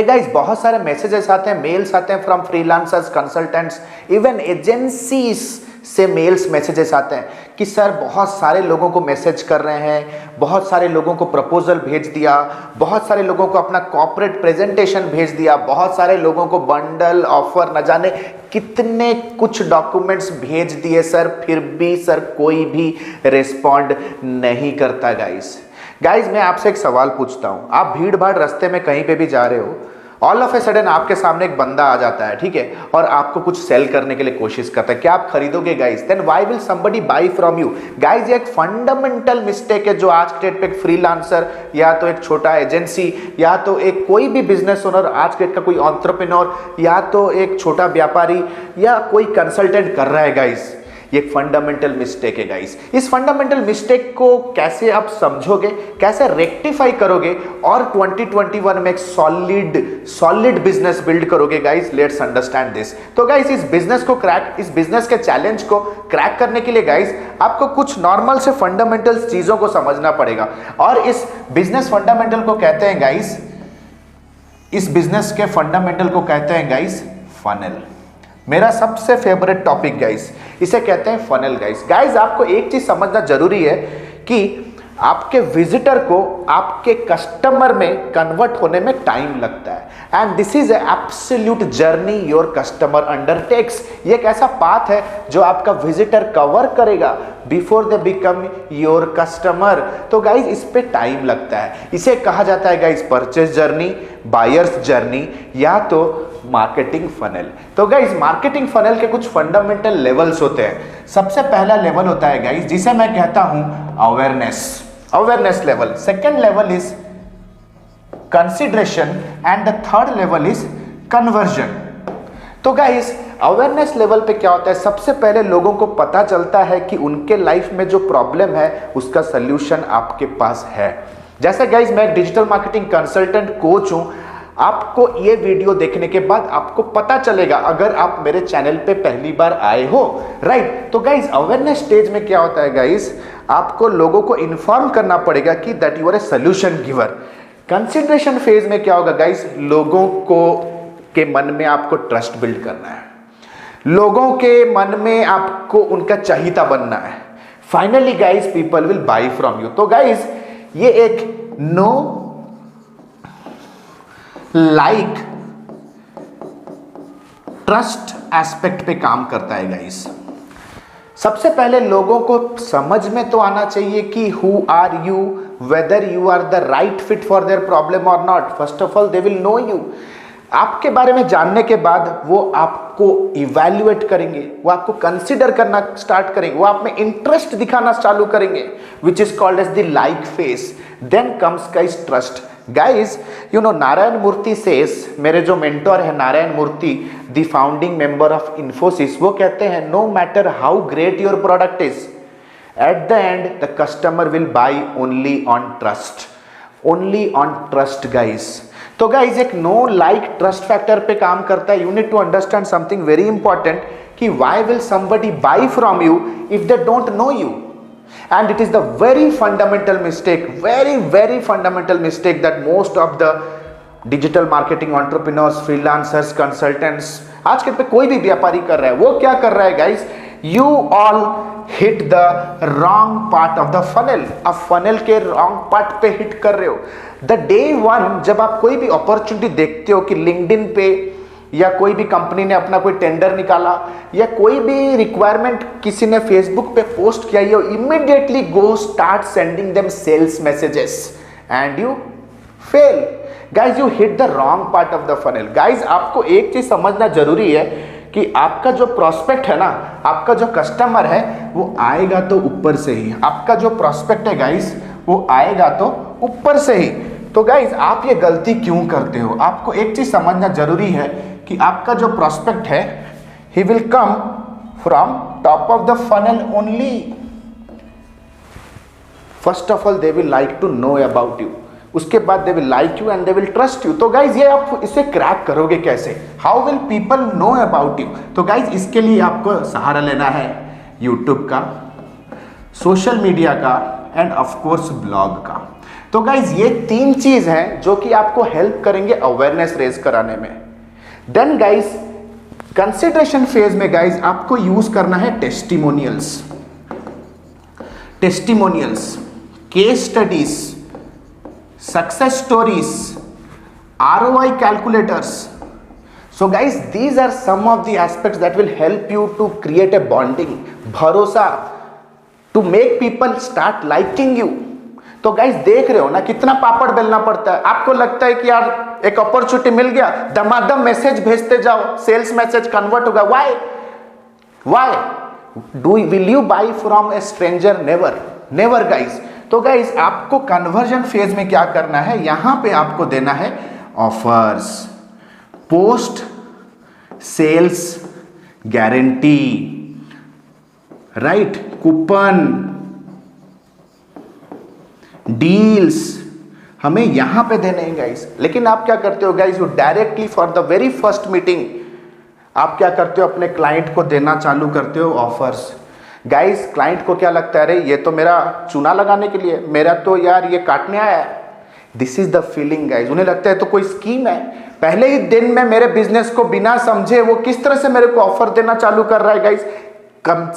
Hey guys, बहुत सारे messages आते हैं, मेल्स आते हैं from freelancers, consultants, even agencies से मेल्स मैसेजेस आते हैं कि सर बहुत सारे लोगों को मैसेज कर रहे हैं, बहुत सारे लोगों को प्रपोजल भेज दिया, बहुत सारे लोगों को अपना कॉर्पोरेट प्रेजेंटेशन भेज दिया, बहुत सारे लोगों को बंडल ऑफर न जाने कितने कुछ डॉक्यूमेंट्स भेज दिए सर, फिर भी सर कोई भी रिस्पॉन्ड नहीं करता। गाइज मैं आपसे एक सवाल पूछता हूँ, आप भीड़ भाड़ रास्ते में कहीं पे भी जा रहे हो, ऑल ऑफ ए सडन आपके सामने एक बंदा आ जाता है, ठीक है, और आपको कुछ सेल करने के लिए कोशिश करता है, क्या आप खरीदोगे guys? Then why will somebody buy from you? Guys ये एक फंडामेंटल मिस्टेक है जो आज के डेट पे एक फ्रीलांसर या तो एक छोटा एजेंसी या तो एक कोई भी बिजनेस ओनर, आज के डेट का कोई एंटरप्रेन्योर या तो एक छोटा व्यापारी या कोई कंसल्टेंट कर रहा है गाइज। ये एक फंडामेंटल मिस्टेक है गाइस। इस फंडामेंटल मिस्टेक को कैसे आप समझोगे, कैसे रेक्टिफाई करोगे और 2021 में एक सॉलिड बिजनेस बिल्ड करोगे गाइस, लेट्स अंडरस्टैंड दिस। तो गाइस इस बिजनेस के चैलेंज को क्रैक करने के लिए गाइस आपको कुछ नॉर्मल से फंडामेंटल चीजों को समझना पड़ेगा और इस बिजनेस फंडामेंटल को कहते हैं गाइस, इस बिजनेस के फंडामेंटल को कहते हैं गाइस फनल। मेरा सबसे फेवरेट टॉपिक गाइस, इसे कहते हैं फनल गाइस। आपको एक चीज समझना जरूरी है कि आपके विजिटर को आपके कस्टमर में कन्वर्ट होने में टाइम लगता है and this is absolute journey your customer undertakes. ये एक ऐसा पाथ है जो आपका विजिटर कवर करेगा before they become your customer. तो गाइज इस पे टाइम लगता है, इसे कहा जाता है guys purchase journey, buyers journey या तो मार्केटिंग फनल। तो गाइज मार्केटिंग फनल के कुछ फंडामेंटल लेवल्स होते हैं। सबसे पहला लेवल होता है गाइज जिसे मैं कहता हूं awareness level, second level is consideration and the third level is conversion. तो गाइज अवेयरनेस लेवल पे क्या होता है, सबसे पहले लोगों को पता चलता है कि उनके लाइफ में जो प्रॉब्लम है उसका सल्यूशन आपके पास है। जैसे गाइज मैं एक डिजिटल मार्केटिंग कंसल्टेंट कोच हूं, आपको ये वीडियो देखने के बाद आपको पता चलेगा अगर आप मेरे चैनल पे पहली बार आए हो, राइट। तो गाइज अवेयरनेस स्टेज में क्या होता है गाइज, आपको लोगों को इन्फॉर्म करना पड़ेगा कि that you are a solution giver. Consideration phase में क्या होगा गाइज, लोगों को के मन में आपको ट्रस्ट बिल्ड करना है, लोगों के मन में आपको उनका चाहिता बनना है। Finally guys people will buy from you. तो गाइज ये एक नो लाइक ट्रस्ट एस्पेक्ट पे काम करता है गाइस। सबसे पहले लोगों को समझ में तो आना चाहिए कि who are you, whether you are the right fit for their problem और not. First of all they will know you. आपके बारे में जानने के बाद वो आपको इवैल्यूएट करेंगे, वो आपको कंसिडर करना स्टार्ट करेंगे, वो आप में इंटरेस्ट दिखाना चालू करेंगे, which is called as the like phase. Then comes guys trust. Guys you know Narayana Murthy says, मेरे जो मेंटोर है Narayana Murthy, the founding member of Infosys, वो कहते हैं no matter how great your product is, at the end the customer will buy only on trust guys. तो guys एक know like trust factor पे काम करता है। You need to understand something very important कि why will somebody buy from you if they don't know you. And it is the very fundamental mistake that most of the digital marketing entrepreneurs, freelancers, consultants, आज के पे कोई भी व्यापारी कर रहा है। वो क्या कर रहा है guys, you all hit the wrong part of the funnel। आप फनल के wrong part पे हिट कर रहे हो। The day one जब आप कोई भी अपॉर्चुनिटी देखते हो कि लिंक्डइन पे या कोई भी कंपनी ने अपना कोई टेंडर निकाला या कोई भी रिक्वायरमेंट किसी ने फेसबुक पे पोस्ट किया, you immediately go start sending them sales messages and you fail. Guys you hit the wrong part of the funnel. Guys आपको एक चीज समझना जरूरी है कि आपका जो प्रोस्पेक्ट है ना, आपका जो कस्टमर है वो आएगा तो ऊपर से ही। आपका जो प्रोस्पेक्ट है गाइज वो आएगा तो ऊपर से ही। तो गाइज आप ये गलती क्यों करते हो, आपको एक चीज समझना जरूरी है कि आपका जो प्रोस्पेक्ट है he will come from top of the funnel only. First of all they will like to know about you, उसके बाद they will like you and they will trust you. तो गाइज ये आप इसे क्रैक करोगे कैसे, how will people know about you? तो guys इसके लिए आपको सहारा लेना है यूट्यूब का, सोशल मीडिया का एंड ऑफ कोर्स ब्लॉग का। तो गाइज ये 3 चीज हैं जो कि आपको हेल्प करेंगे अवेयरनेस रेज कराने में। देन गाइज कंसिडरेशन फेज में गाइज आपको यूज करना है testimonials, case studies, success stories, ROI calculators. So guys, these are some of the aspects that will help you to create a bonding, भरोसा, to make people start liking you. तो guys देख रहे हो ना कितना पापड़ बेलना पड़ता है। आपको लगता है कि यार एक अपॉर्चुनिटी मिल गया, दमादम मैसेज भेजते जाओ, सेल्स मैसेज कन्वर्ट होगा। Why will you buy from a stranger? Never guys. तो गाइस आपको कन्वर्जन फेज में क्या करना है, यहां पे आपको देना है offers, post sales guarantee, right, coupon, deals, हमें यहां पे देने हैं गाइस। लेकिन आप क्या करते हो guys, you directly for the very first meeting आप क्या करते हो, अपने क्लाइंट को देना चालू करते हो ऑफर्स। गाइस क्लाइंट को क्या लगता है, अरे ये तो मेरा चूना लगाने के लिए, मेरा तो यार ये काटने आया है। This is the feeling guys. उन्हें लगता है तो कोई स्कीम है, पहले ही दिन में मेरे बिजनेस को बिना समझे वो किस तरह से मेरे को ऑफर देना चालू कर रहा है guys.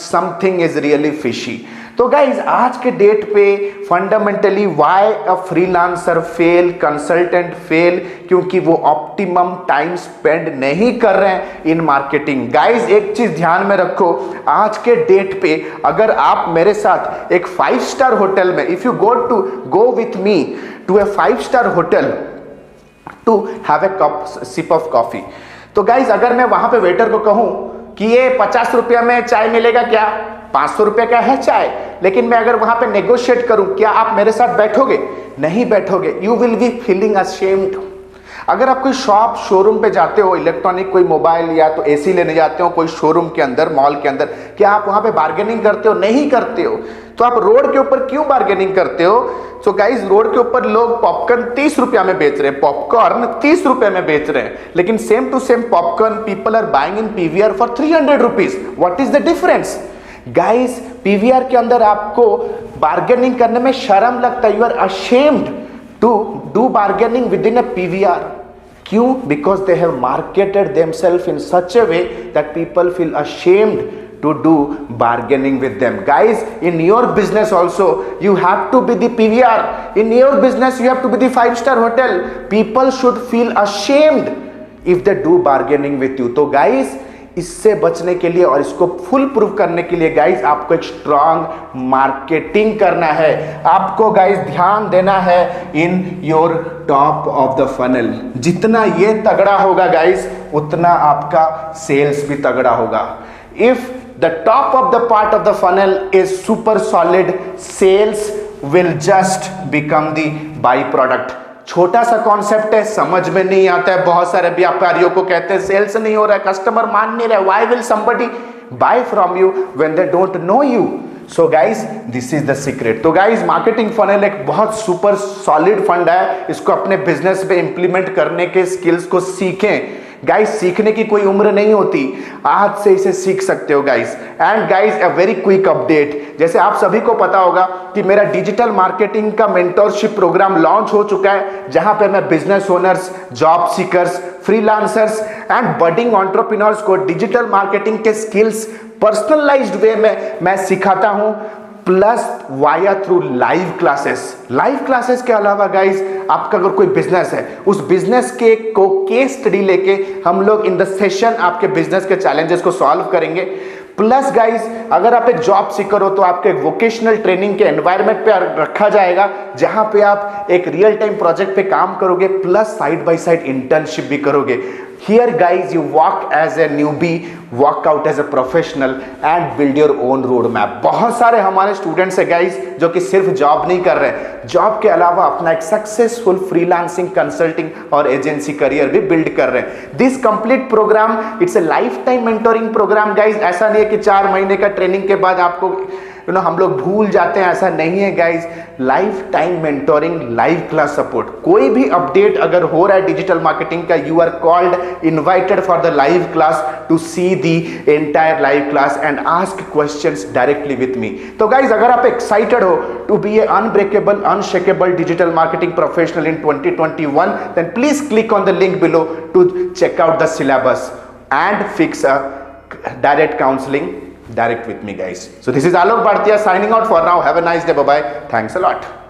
Something is really fishy. तो गाइज आज के डेट पे fundamentally why a freelancer fail, consultant fail, क्योंकि वो ऑप्टिमम टाइम स्पेंड नहीं कर रहे हैं इन मार्केटिंग। गाइज एक चीज ध्यान में रखो, आज के डेट पे अगर आप मेरे साथ एक 5 स्टार होटल में, if you go with me to a 5 star hotel to have a sip of coffee, तो गाइज अगर मैं वहां पे वेटर को कहूं कि ये 50 रुपया में चाय मिलेगा क्या, 500 रुपये का है चाय, लेकिन मैं अगर वहां पे नेगोशिएट करूं, क्या आप मेरे साथ बैठोगे? नहीं बैठोगे। You will be feeling ashamed. अगर आप कोई शॉप शोरूम पे जाते हो, इलेक्ट्रॉनिक कोई मोबाइल या तो एसी लेने जाते हो कोई शोरूम के अंदर, मॉल के अंदर, क्या आप वहां पे बार्गेनिंग करते हो? नहीं करते हो। तो आप रोड के ऊपर क्यों बार्गेनिंग करते हो? सो गाइज रोड के ऊपर लोग पॉपकॉर्न 30 रुपया में बेच रहे हैं, पॉपकॉर्न 30 रुपए में बेच रहे हैं, लेकिन same to same popcorn people are buying in PVR for 300 rupees. What is the difference? Guys PVR के अंदर आपको बार्गेनिंग करने में शर्म लगता है, you are ashamed to do bargaining with in a PVR. क्यों? Because they have marketed themselves in such a way that people feel ashamed to do bargaining with them. Guys, in your business also you have to be the PVR. In your business you have to be the 5-star hotel. People should feel ashamed if they do bargaining with you. तो guys इससे बचने के लिए और इसको full proof करने के लिए गाइज आपको एक स्ट्रॉन्ग मार्केटिंग करना है। आपको गाइज ध्यान देना है in your top of the funnel. जितना ये तगड़ा होगा गाइज उतना आपका सेल्स भी तगड़ा होगा। If the top of the part of the funnel is super solid, sales will just become the byproduct. छोटा सा कॉन्सेप्ट है, समझ में नहीं आता है, बहुत सारे व्यापारियों को कहते हैं सेल्स नहीं हो रहा है, कस्टमर मान नहीं रहा है, why will somebody buy from you when they don't know you? So guys, this is the secret. तो guys मार्केटिंग फनल एक बहुत सुपर सॉलिड फंड है, इसको अपने बिजनेस पे इंप्लीमेंट करने के स्किल्स को सीखें। गाइस सीखने की कोई उम्र नहीं होती, आज से इसे सीख सकते हो guys. And guys a very quick update, जैसे आप सभी को पता होगा कि मेरा डिजिटल मार्केटिंग का मेंटरशिप प्रोग्राम लॉन्च हो चुका है, जहां पे मैं business owners, job seekers, freelancers and budding entrepreneurs को डिजिटल मार्केटिंग के स्किल्स पर्सनलाइज्ड वे में मैं सिखाता हूं, plus via through live classes. Live classes के अलावा गाइस आपका अगर कोई बिजनेस है, उस बिजनेस के को केस स्टडी लेके हम लोग इन द सेशन आपके बिजनेस के चैलेंजेस को सॉल्व करेंगे। प्लस गाइस अगर आप एक जॉब सीकर हो तो आपको एक वोकेशनल ट्रेनिंग के एनवायरनमेंट पे रखा जाएगा, जहां पे आप एक रियल टाइम प्रोजेक्ट पे काम करोगे, plus side by side internship भी करोगे। Here guys you walk as a newbie, walk out as a professional and build your own road map. बहुत सारे हमारे स्टूडेंट्स है गाइस जो कि सिर्फ जॉब नहीं कर रहे, जॉब के अलावा अपना एक सक्सेसफुल फ्रीलांसिंग, कंसल्टिंग और एजेंसी करियर भी बिल्ड कर रहे हैं। This complete programme it's a life time mentoring programme guys. ऐसा नहीं है कि 4 महीने का ट्रेनिंग के बाद आपको हम लोग भूल जाते हैं, ऐसा नहीं है guys. Life time mentoring, live class support, कोई भी अपडेट अगर हो रहा है डिजिटल मार्केटिंग का, you are called, invited for the live class to see the entire live class and ask questions directly with me. तो गाइज अगर आप एक्साइटेड हो to be a unbreakable, unshakable digital marketing professional in 2021, then please click on the link below to check out the syllabus and fix a direct counseling direct with me, guys. So this is Alok Bhartia signing out for now. Have a nice day. Bye bye. Thanks a lot.